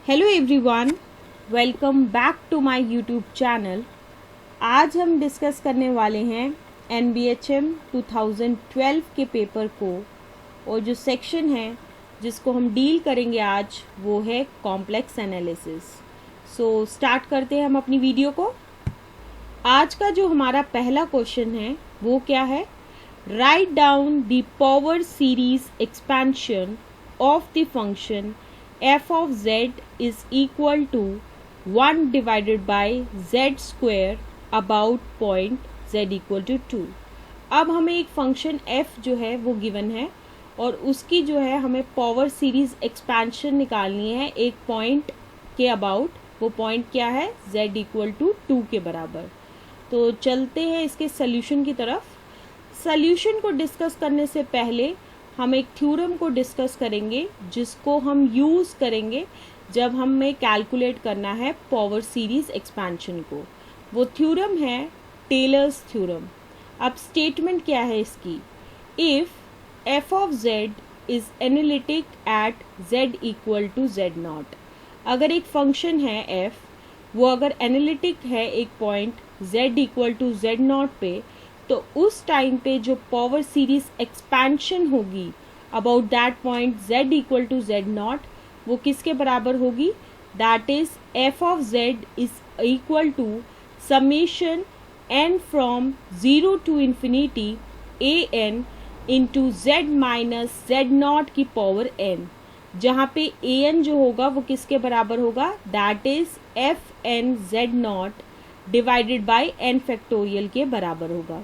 Hello everyone, welcome back to my YouTube channel. आज हम discuss करने वाले हैं NBHM 2012 के पेपर को, और जो सेक्शन है जिसको हम डील करेंगे आज वो है कॉम्प्लेक्स एनालिसिस। सो स्टार्ट करते हैं हम अपनी वीडियो को। आज का जो हमारा पहला क्वेश्चन है वो क्या है? Write down the power series expansion of the function f of z is equal to 1 divided by z square about point z equal to 2। अब हमें एक फंक्शन f जो है वो गिवन है और उसकी जो है हमें पावर सीरीज एक्सपेंशन निकालनी है एक पॉइंट के अबाउट। वो पॉइंट क्या है? z इक्वल टू 2 के बराबर। तो चलते हैं इसके सॉल्यूशन की तरफ। सॉल्यूशन को डिस्कस करने से पहले हम एक थ्योरम को डिस्कस करेंगे जिसको हम यूज़ करेंगे जब हमें कैलकुलेट करना है पावर सीरीज एक्सपेंशन को। वो थ्योरम है टेलर्स थ्योरम। अब स्टेटमेंट क्या है इसकी? If f of z is analytic at z equal to z not. अगर एक फंक्शन है f, वो अगर एनालिटिक है एक point z equal to z not पे, तो उस टाइम पे जो पावर सीरीज एक्सपेंशन होगी about that point z equal to z not, वो किसके बराबर होगी? That is f of z is equal to summation n from 0 to infinity an into z minus z not की power n, जहाँ पे an जो होगा वो किसके बराबर होगा? That is fn z not divided by n factorial के बराबर होगा।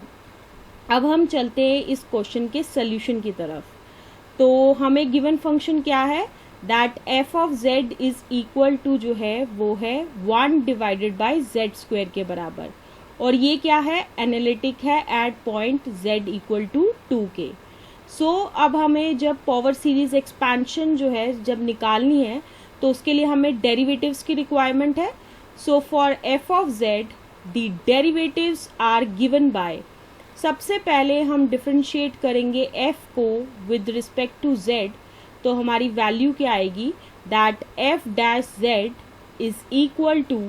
अब हम चलते हैं इस क्वेश्चन के सॉल्यूशन की तरफ। तो हमें गिवन फंक्शन क्या है? That f of z is equal to जो है वो है 1 डिवाइडेड बाय z स्क्वायर के बराबर, और ये क्या है? एनालिटिक है at point z equal to 2 के। सो अब हमें जब पावर सीरीज एक्सपेंशन जो है जब निकालनी है तो उसके लिए हमें डेरिवेटिव्स की रिक्वायरमेंट है। So for f of z the derivatives are given by, सबसे पहले हम डिफरेंशिएट करेंगे f को विद रिस्पेक्ट टू z, तो हमारी वैल्यू क्या आएगी? That f dash z is equal to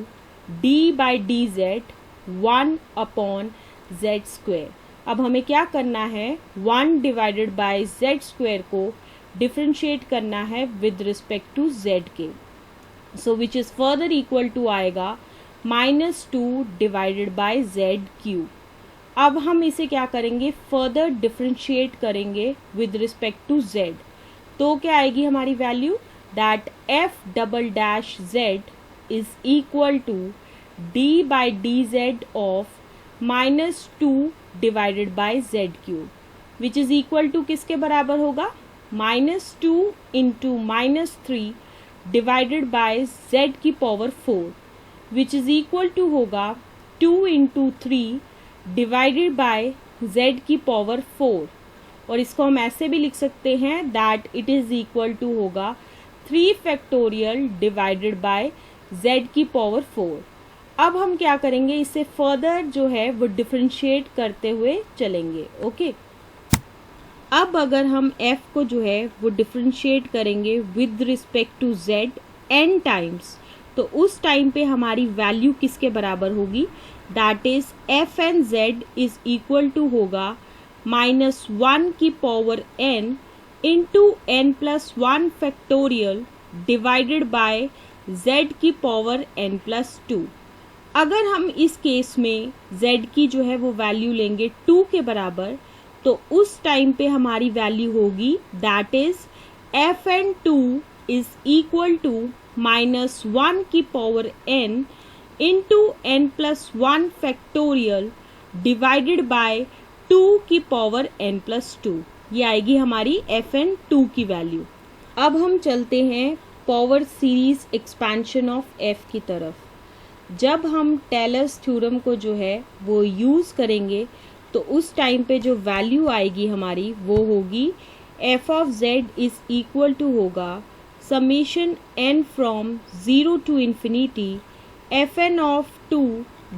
d by D Z 1 upon z square. अब हमें क्या करना है? 1 डिवाइडेड बाई z स्क्वेयर को डिफरेंशिएट करना है विद रिस्पेक्ट टू z के। So which is further equal to आएगा -2 डिवाइडेड बाई z क्यूब। अब हम इसे क्या करेंगे? फर्दर डिफरेंशिएट करेंगे विद रिस्पेक्ट टू z, तो क्या आएगी हमारी value? That f double dash z is equal to d by D Z of -2 divided by z cube, which is equal to किसके बराबर होगा? -2 इंटू -3 डिवाइडेड बाई z की power 4, which is equal to होगा 2 into 3 divided by z की power 4, और इसको हम ऐसे भी लिख सकते हैं that it is equal to होगा 3 फैक्टोरियल डिवाइडेड बाय z की पावर 4। अब हम क्या करेंगे? इसे फर्दर जो है वो डिफरेंशिएट करते हुए चलेंगे। ओके, अब अगर हम f को जो है वो डिफरेंशिएट करेंगे with respect to z n times, तो उस टाइम पे हमारी वैल्यू किसके बराबर होगी? That is f N z is equal to होगा -1 की power n into n plus 1 factorial divided by z की पावर n प्लस 2। अगर हम इस केस में z की जो है वो वैल्यू लेंगे 2 के बराबर, तो उस टाइम पे हमारी वैल्यू होगी that is f N 2 is equal to -1 की power n into n plus 1 factorial divided by 2 की पावर n प्लस 2। ये आएगी हमारी fn 2 की वैल्यू। अब हम चलते हैं power series expansion of f की तरफ। जब हम टेलर्स थ्योरम को जो है वो यूज़ करेंगे तो उस टाइम पे जो वैल्यू आएगी हमारी वो होगी f of z is equal to होगा summation n from 0 to infinity fn of 2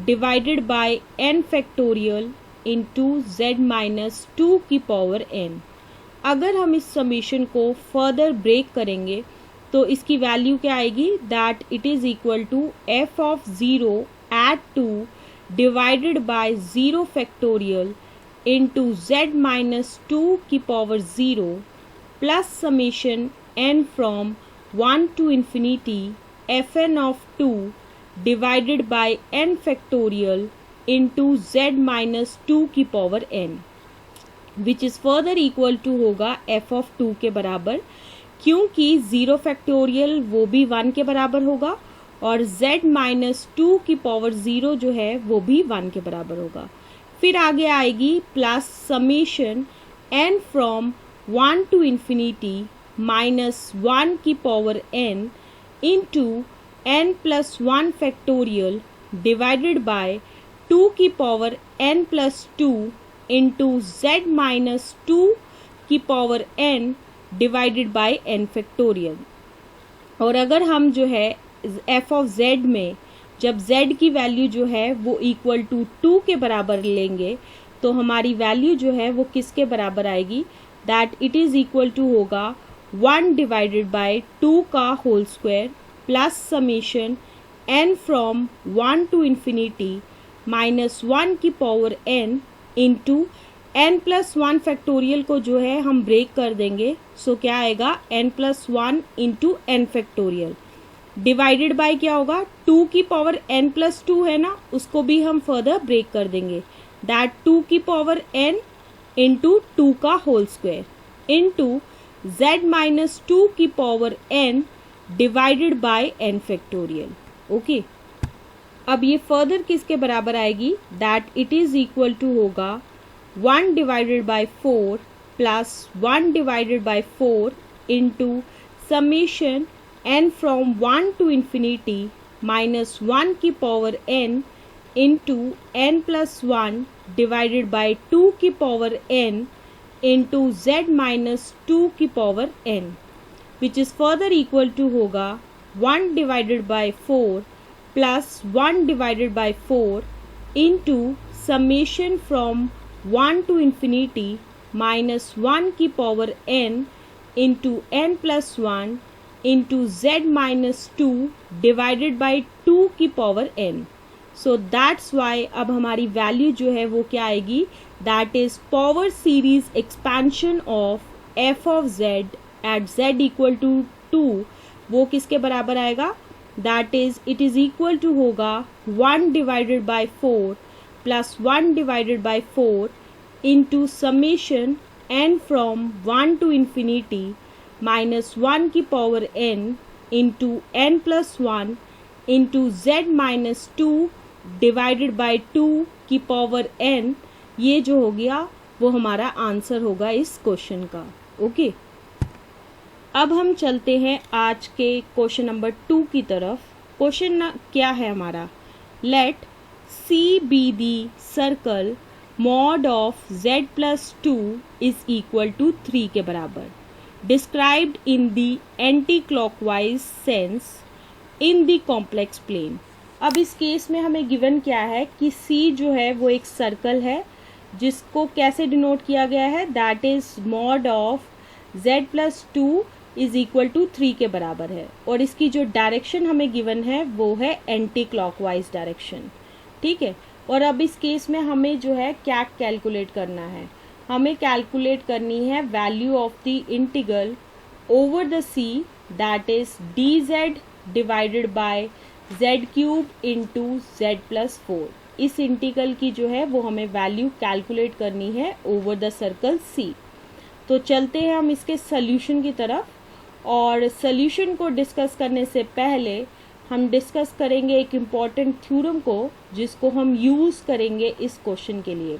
divided by n factorial into z minus 2 की पावर n। अगर हम इस समेशन को फर्दर ब्रेक करेंगे तो इसकी वैल्यू क्या आएगी, that it is equal to F of 0 at 2 divided by 0 factorial into z minus 2 की power 0 plus summation n from 1 to infinity fn of 2 divided by n factorial into z minus 2 की power n, which is further equal to होगा f of 2 के बराबर, क्योंकि 0 factorial वो भी 1 के बराबर होगा और z माइनस 2 की पावर 0 जो है वो भी 1 के बराबर होगा। फिर आगे आएगी plus summation n from 1 to infinity minus 1 की power n into n plus 1 factorial divided by 2 की power n plus 2 into z minus 2 की power n divided by n factorial. और अगर हम जो है f ऑफ z में जब z की वैल्यू जो है वो इक्वल टू 2 के बराबर लेंगे तो हमारी वैल्यू जो है वो किसके बराबर आएगी, that it is equal to होगा 1 डिवाइडेड बाय 2 का whole square plus summation n from 1 to infinity minus 1 की power n into n plus 1 factorial को जो है हम ब्रेक कर देंगे, सो क्या आएगा n plus 1 into n factorial divided bye क्या होगा 2 की पावर n प्लस 2 है ना, उसको भी हम फर्दर ब्रेक कर देंगे, दैट 2 की पावर n इंटू 2 का whole square into z minus 2 की power n divided by n factorial. Okay, अब ये फर्दर किसके बराबर आएगी, that it is equal to होगा 1 divided by 4 plus 1 divided by 4 into summation n from 1 to infinity minus 1 की power n into n plus 1 divided by 2 की power n into z minus 2 की power n, which is further equal to होगा 1 divided by 4 plus 1 divided by 4 into summation from 1 to infinity minus 1 की power n into n plus 1 into z minus 2 divided by 2 की power n। So that's why अब हमारी value जो है वो क्या आएगी, that is power series expansion of f of z at z equal to 2, वो किसके बराबर आएगा, that is it is equal to होगा 1 divided by 4 plus 1 divided by 4 into summation n from 1 to infinity minus 1 की power n into n plus 1 into z minus 2 divided by 2 की power n, ये जो हो गया वो हमारा आंसर होगा इस क्वेश्चन का। ओके, अब हम चलते हैं आज के क्वेश्चन नंबर 2 की तरफ। क्वेश्चन क्या है हमारा, let C be the circle mod of z plus 2 is equal to 3 के बराबर, described in the anti clockwise sense in the complex plane. अब इस केस में हमें गिवन क्या है कि C जो है वो एक सर्कल है जिसको कैसे डिनोट किया गया है, that is mod of z plus 2 is equal to 3 के बराबर है, और इसकी जो डायरेक्शन हमें गिवन है वो है एंटी क्लॉकवाइज डायरेक्शन। ठीक है, और अब इस केस में हमें जो है क्या कैलकुलेट करना है, हमें कैलकुलेट करनी है value of the integral over the C, that is dz divided by z cube into z plus 4। इस इंटीग्रल की जो है वो हमें वैल्यू कैलकुलेट करनी है ओवर द सर्कल C। तो चलते हैं हम इसके सोल्यूशन की तरफ, और सोल्यूशन को डिस्कस करने से पहले हम डिस्कस करेंगे एक इम्पॉर्टेंट थ्योरम को जिसको हम यूज़ करेंगे इस क्वेश्चन के लिए।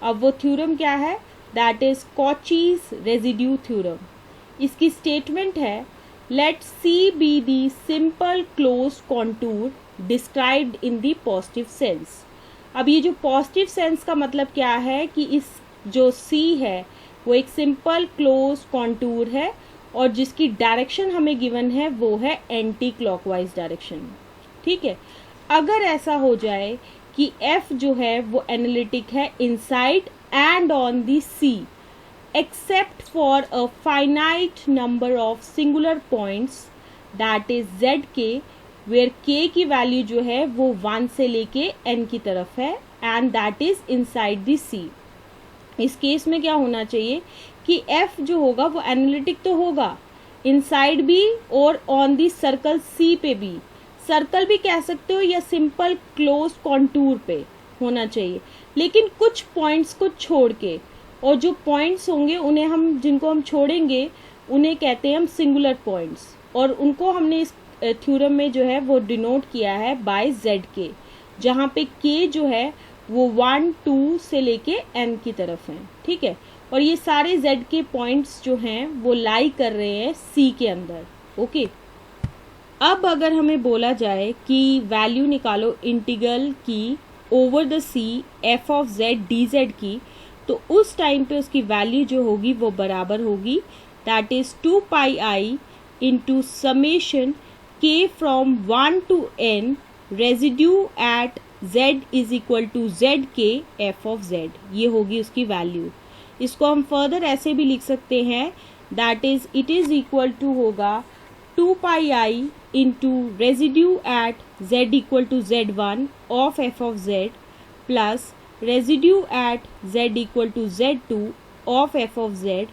अब वो थ्योरम क्या है, that is Cauchy's residue theorem. इसकी स्टेटमेंट है, let C be the simple close contour described in the positive sense. अब ये जो पॉजिटिव सेंस का मतलब क्या है कि इस जो C है वो एक सिंपल क्लोज कॉन्टूर है और जिसकी डायरेक्शन हमें गिवन है वो है एंटी क्लॉकवाइज डायरेक्शन। ठीक है, अगर ऐसा हो जाए कि F जो है वो एनालिटिक है inside and on the C except for a finite number of singular points that is Z के, वेयर के की वैल्यू जो है वो 1 से लेके n की तरफ है and that is inside the C. इस केस में क्या होना चाहिए कि f जो होगा वो एनालिटिक तो होगा इनसाइड भी और ऑन दी सर्कल सी पे भी, सर्कल भी कह सकते हो या सिंपल क्लोज कॉन्टूर पे होना चाहिए, लेकिन कुछ पॉइंट्स को छोड़ के, और जो पॉइंट्स होंगे उन्हें हम जिनको हम छोड़ेंगे उन्हें कहते हैं हम सिंगुलर पॉइंट्स, और उनको हमने इस थ्योरम में जो है वो डिनोट किया है बाय जेड के, जहाँ पे के जो है वो 1 2 से लेके n की तरफ है, ठीक है। और ये सारे z के पॉइंट्स जो हैं वो लाई कर रहे हैं c के अंदर, ओके। अब अगर हमें बोला जाए कि वैल्यू निकालो इंटीग्रल की over the C f of z dz की, तो उस टाइम पे उसकी वैल्यू जो होगी वो बराबर होगी that is 2 pi I into summation k from 1 to n residue at z is equal to Z के f ऑफ z, ये होगी उसकी वैल्यू। इसको हम फर्दर ऐसे भी लिख सकते हैं that is it is equal to होगा 2 pi I into residue at z equal to z1 of f of z plus residue at z equal to z2 of f of z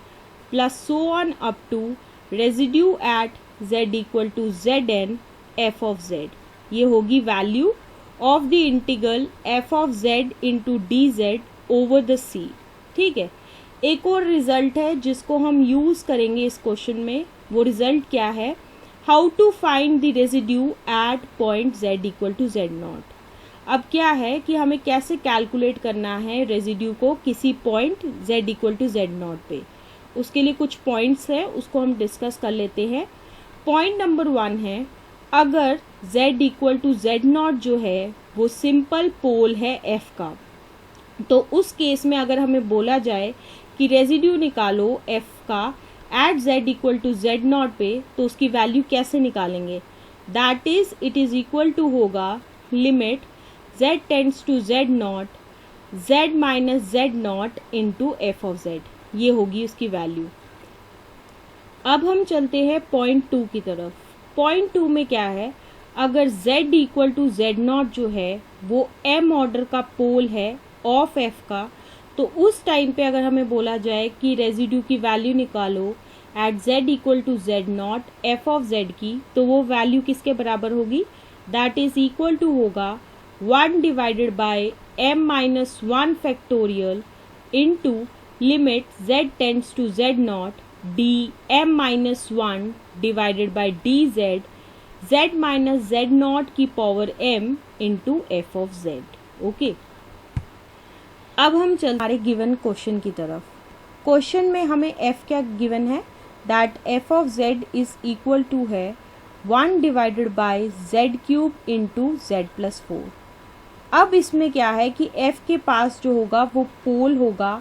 plus so on up to residue at z equal to zn f of z। ये होगी value of the integral f of z into D Z over the C, ठीक है। एक और result है जिसको हम use करेंगे इस क्वेश्चन में, वो रिजल्ट क्या है, how to find the residue at point z equal to z0। अब क्या है कि हमें कैसे कैलकुलेट करना है रेजिड्यू को किसी point z equal to z0 पे, उसके लिए कुछ पॉइंट्स है उसको हम डिस्कस कर लेते हैं। पॉइंट नंबर 1 है, अगर z इक्वल टू z0 जो है वो सिंपल पोल है f का, तो उस केस में अगर हमें बोला जाए कि रेजिड्यू निकालो f का eight z equal to z0 पे, तो उसकी वैल्यू कैसे निकालेंगे, that is it is equal to होगा limit z tends to z0 z minus z0 into f of z, ये होगी उसकी वैल्यू। अब हम चलते हैं पॉइंट 2 की तरफ। पॉइंट 2 में क्या है, अगर z इक्वल टू z0 जो है वो m ऑर्डर का पोल है ऑफ f का, तो उस टाइम पे अगर हमें बोला जाए कि रेजिड्यू की वैल्यू निकालो at z equal to z0 f of z की, तो वो वैल्यू किसके बराबर होगी, दैट इज इक्वल टू होगा 1 divided by m minus 1 factorial into limit z tends to z0 D m minus 1 divided by D Z z minus z0 की power m into f of z, okay. अब हम चलते हमारे given question की तरफ। Question में हमें f क्या गिवन है, that f of z is equal to है 1 divided by z cube into z plus 4। अब इसमें क्या है कि f के पास जो होगा वो पोल होगा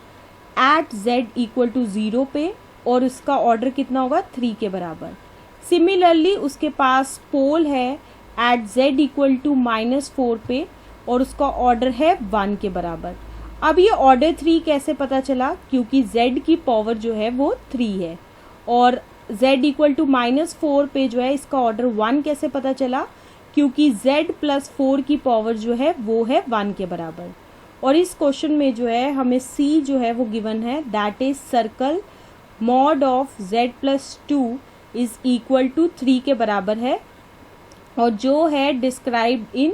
एट z इक्वल टू 0 पे, और उसका ऑर्डर कितना होगा 3 के बराबर। सिमिलरली उसके पास पोल है एट z इक्वल टू -4 पे, और उसका ऑर्डर है 1 के बराबर। अब ये ऑर्डर 3 कैसे पता चला, क्योंकि z की पावर जो है वो 3 है, और z इक्वल टू -4 पे जो है इसका ऑर्डर 1 कैसे पता चला, क्योंकि z प्लस 4 की पावर जो है वो है 1 के बराबर। और इस क्वेश्चन में जो है हमें c जो है वो गिवन है, that is circle mod of z plus 2 is equal to 3 के बराबर है, और जो है डिस्क्राइब्ड इन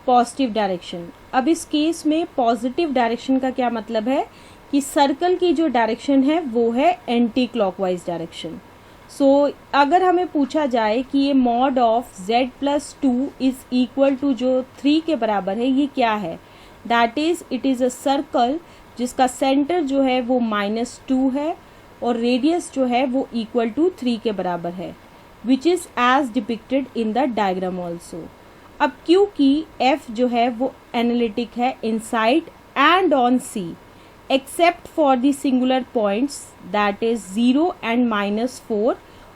पॉजिटिव डायरेक्शन। अब इस केस में पॉजिटिव डायरेक्शन का क्या मतलब है कि सर्कल की जो डायरेक्शन है वो है एंटी क्लॉकवाइज डायरेक्शन। सो अगर हमें पूछा जाए कि ये mod of z plus 2 is equal to जो 3 के बराबर है, ये क्या है, that is it is a circle जिसका सेंटर जो है वो -2 है और रेडियस जो है वो इक्वल टू 3 के बराबर है, which is as depicted in the diagram also. अब क्योंकि f जो है वो एनालिटिक है inside and on c except for the singular points that is 0 and -4,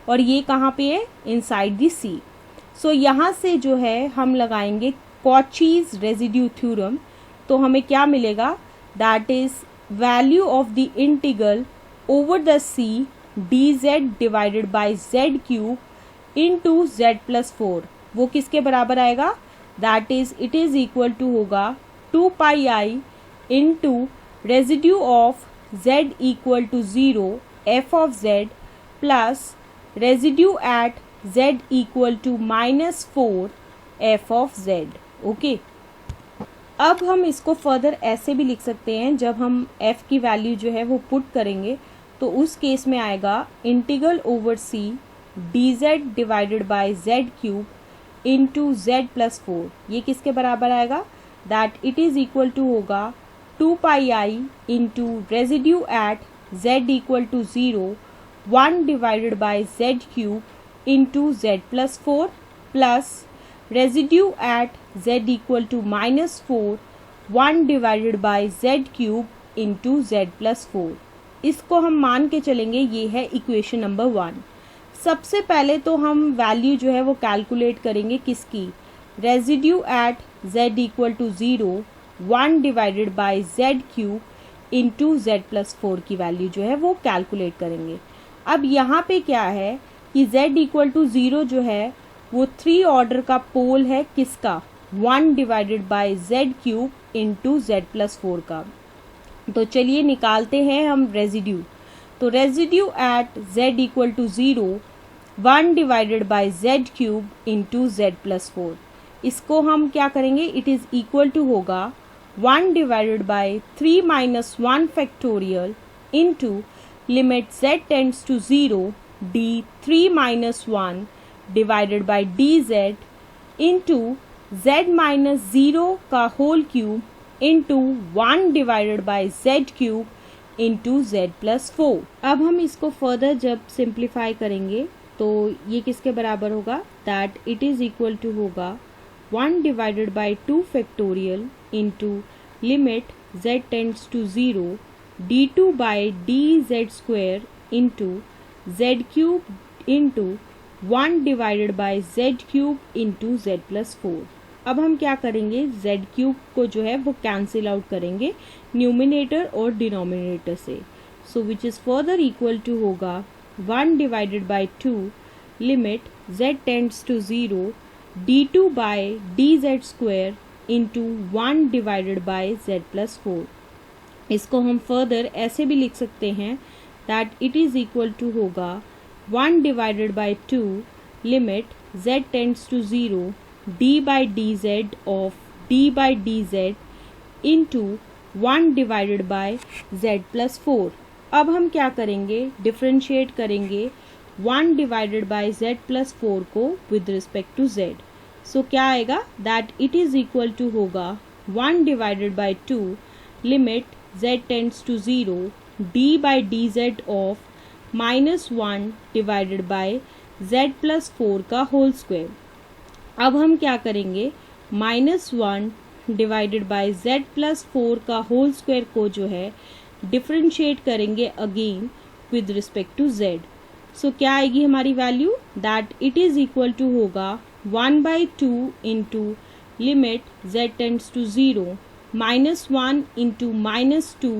और ये कहाँ पे है, इनसाइड द c। सो यहाँ से जो है हम लगाएंगे कॉचीज रेजिड्यू थ्योरम, तो हमें क्या मिलेगा, that is value of the integral over the c dz divided by z cube into Z plus 4, वो किसके बराबर आएगा? That is it is equal to होगा 2 pi I into residue of z equal to 0 f of z plus residue at z equal to -4 f of z। Okay, अब हम इसको further ऐसे भी लिख सकते हैं, जब हम f की वैल्यू जो है वो पुट करेंगे तो उस केस में आएगा integral over c dz divided by z cube into z plus 4। ये किसके बराबर आएगा? That it is equal to होगा 2 pi I into residue at z equal to 0 1 divided by z cube into z plus 4 plus residue at z equal to -4 1 divided by z cube into z plus 4। इसको हम मान के चलेंगे, ये है equation number 1। सबसे पहले तो हम वैल्यू जो है वो कैलकुलेट करेंगे किसकी? Residue at z equal to 0 1 divided by z cube into z plus 4 की वैल्यू जो है वो कैलकुलेट करेंगे। अब यहाँ पे क्या है कि z इक्वल टू 0 जो है वो 3 ऑर्डर का पोल है किसका? 1 divided by z cube into z plus 4 का। तो चलिए निकालते हैं हम रेजिड्यू। तो residue at z equal to 0 1 divided by z cube into z plus 4, इसको हम क्या करेंगे? इट इज इक्वल टू होगा 1 divided by 3 minus 1 factorial into limit z tends to 0 d 3 minus 1 divided by dz into z minus 0 का whole cube into 1 divided by z cube into z plus 4। अब हम इसको further जब simplify करेंगे तो ये किसके बराबर होगा? That it is equal to होगा 1 divided by 2 factorial into limit z tends to 0 d2 by dz square into z cube into 1 divided by z cube into z plus 4। अब हम क्या करेंगे? z क्यूब को जो है वो कैंसिल आउट करेंगे न्यूमिनेटर और डिनोमिनेटर से। So which is further equal to होगा 1 divided by 2 limit z tends to 0 d2 by dz square into 1 divided by z plus 4। इसको हम फर्दर ऐसे भी लिख सकते हैं that it is equal to होगा 1 divided by 2 limit z tends to 0 d by dz of d by dz into 1 divided by z plus 4। अब हम क्या करेंगे? डिफ्रेंशिएट करेंगे 1 डिवाइडेड बाय z प्लस 4 को with respect to z। So क्या आएगा? That it is equal to होगा 1 divided by 2 limit z tends to 0 d by dz of -1 divided by z plus 4 का होल स्क्वायर। अब हम क्या करेंगे? -1 डिवाइडेड बाय z प्लस 4 का होल स्क्वायर को जो है डिफ्रेंशिएट करेंगे again with respect to z। So क्या आएगी हमारी value? That it is equal to होगा 1/2 into limit z tends to 0 -1 into -2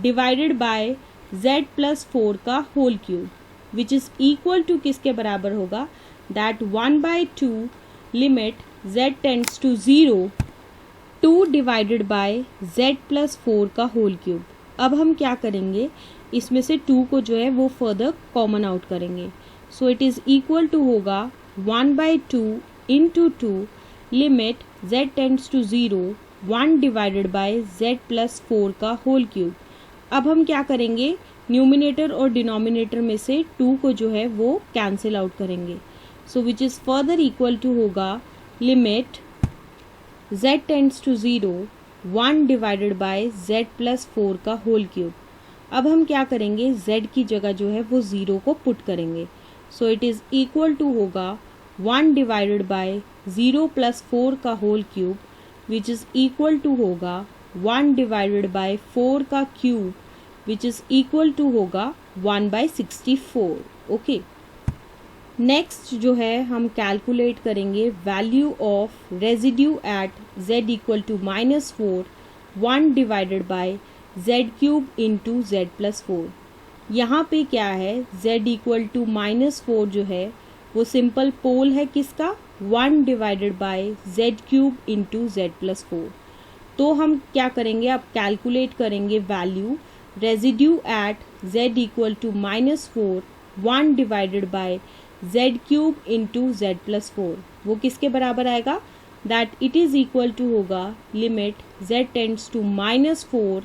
divided by z plus 4 का whole cube, which is equal to किसके बराबर होगा? That 1/2 limit z tends to 0 2 divided by z plus 4 का whole cube. अब हम क्या करेंगे? इसमें से 2 को जो है वो फर्दर कॉमन आउट करेंगे। So it is equal to होगा 1/2 into 2 limit z tends to 0 1 divided by z plus 4 का होल क्यूब। अब हम क्या करेंगे? न्यूमिनेटर और डिनोमिनेटर में से 2 को जो है वो कैंसिल आउट करेंगे। So which is further equal to होगा limit z tends to 0 1 divided by z plus 4 का होल क्यूब। अब हम क्या करेंगे? z की जगह जो है वो 0 को पुट करेंगे। So it is equal to होगा 1 डिवाइडेड बाय 0 प्लस 4 का whole cube, which is equal to होगा 1 डिवाइडेड बाय 4 का cube, which is equal to होगा 1/64। ओके, नेक्स्ट जो है हम कैलकुलेट करेंगे value of residue at z equal to -4 1 divided by z cube into z plus 4। यहाँ पे क्या है? z इक्वल टू -4 जो है वो सिंपल पोल है किसका, 1 divided by z cube into Z plus 4। तो हम क्या करेंगे, अब कैलकुलेट करेंगे value residue at z equal to -4 1 divided by z cube into Z plus 4। वो किसके बराबर आएगा, that it is equal to होगा limit z tends to -4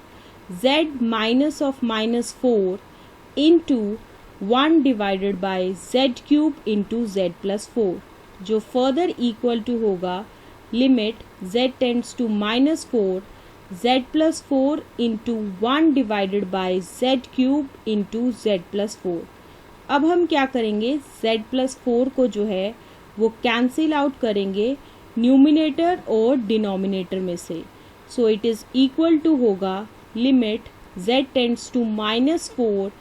z minus of -4 into 1 divided by z cube into Z plus 4, जो further equal to होगा limit z tends to -4 z plus 4 into 1 divided by z cube into z plus 4। अब हम क्या करेंगे, z plus 4 को जो है वो कैंसिल आउट करेंगे न्यूमिनेटर और डिनोमिनेटर में से। So it is equal to होगा limit z tends to -4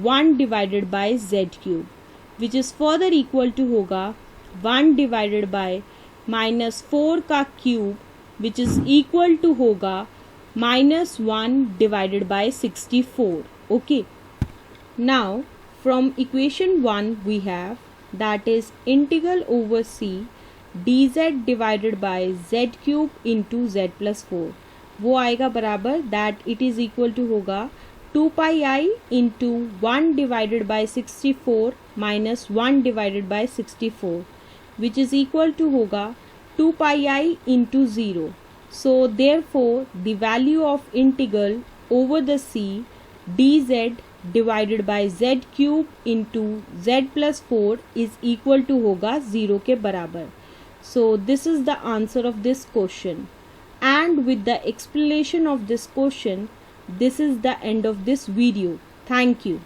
1 divided by z cube, which is further equal to होगा 1 डिवाइडेड बाय -4 का cube, which is equal to होगा -1 divided by 64. Okay. Now from equation 1 we have that is integral over c dz divided by z cube into z plus 4। वो आएगा बराबर that it is equal to होगा 2 pi I into 1 divided by 64 minus 1 divided by 64, which is equal to होगा 2 pi I into 0. So therefore the value of integral over the c dz divided by z cube into z plus 4 is equal to होगा 0 के बराबर। So this is the answer of this question, and with the explanation of this question, this is the end of this video. Thank you.